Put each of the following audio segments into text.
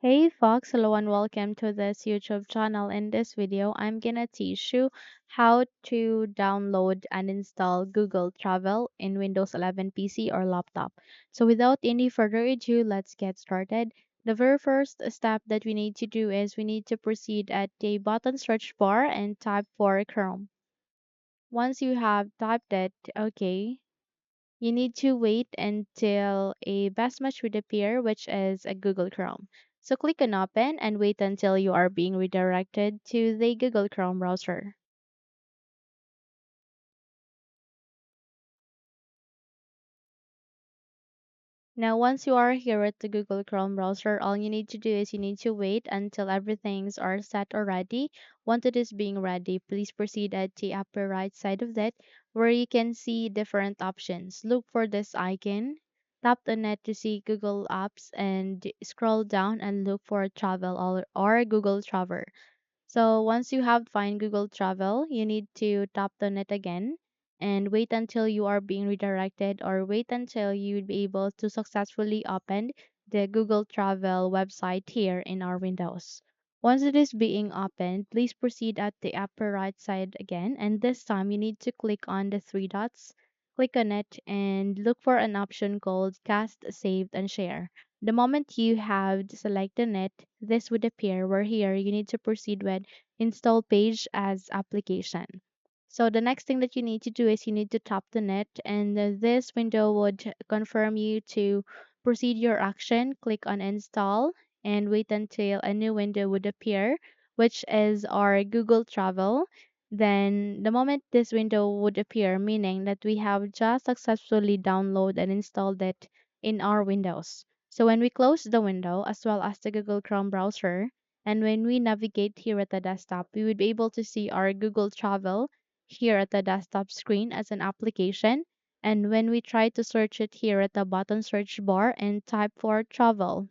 Hey Fox, hello and welcome to this YouTube channel. In this video, I'm gonna teach you how to download and install Google Travel in Windows 11 PC or laptop. So without any further ado, let's get started. The very first step that we need to do is we need to proceed at the button search bar and type for Chrome. Once you have typed it, okay, you need to wait until a best match would appear, which is a Google Chrome. So click on Open and wait until you are being redirected to the Google Chrome browser. Now, once you are here at the Google Chrome browser, all you need to do is you need to wait until everything's are set already. Once it is being ready, please proceed at the upper right side of that where you can see different options. Look for this icon, tap on it to see Google Apps and scroll down and look for Travel or Google Travel. So once you have find Google Travel, you need to tap on it again and wait until you are being redirected or wait until you would be able to successfully open the Google Travel website here in our windows. Once it is being opened, please proceed at the upper right side again and this time you need to click on the three dots. Click on it and look for an option called Cast, Saved, and Share. The moment you have selected it, this would appear where here you need to proceed with install page as application. So the next thing that you need to do is you need to tap the net and this window would confirm you to proceed your action. Click on install and wait until a new window would appear, which is our Google Travel. Then the moment this window would appear, meaning that we have just successfully downloaded and installed it in our windows. So when we close the window as well as the Google Chrome browser, and when we navigate here at the desktop, we would be able to see our Google Travel here at the desktop screen as an application. And when we try to search it here at the bottom search bar and type for travel,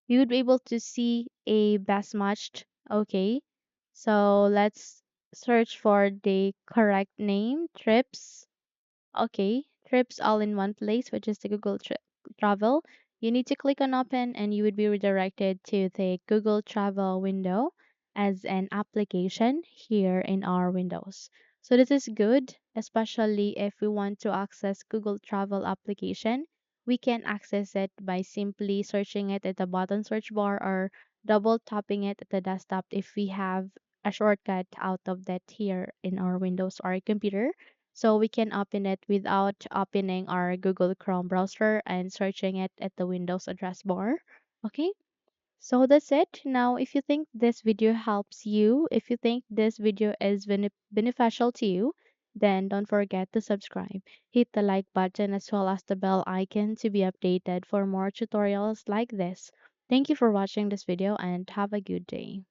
we would be able to see a best matched. Okay, so let's search for the correct name, trips. Okay, trips all in one place, which is the Travel. You need to click on open and you would be redirected to the Google Travel window as an application here in our windows. So this is good, especially if we want to access Google Travel application. We can access it by simply searching it at the bottom search bar or double tapping it at the desktop if we have a shortcut out of that here in our Windows or computer, so we can open it without opening our Google Chrome browser and searching it at the Windows address bar. Okay, so that's it. Now, if you think this video helps you, if you think this video is beneficial to you, then don't forget to subscribe. Hit the like button as well as the bell icon to be updated for more tutorials like this. Thank you for watching this video and have a good day.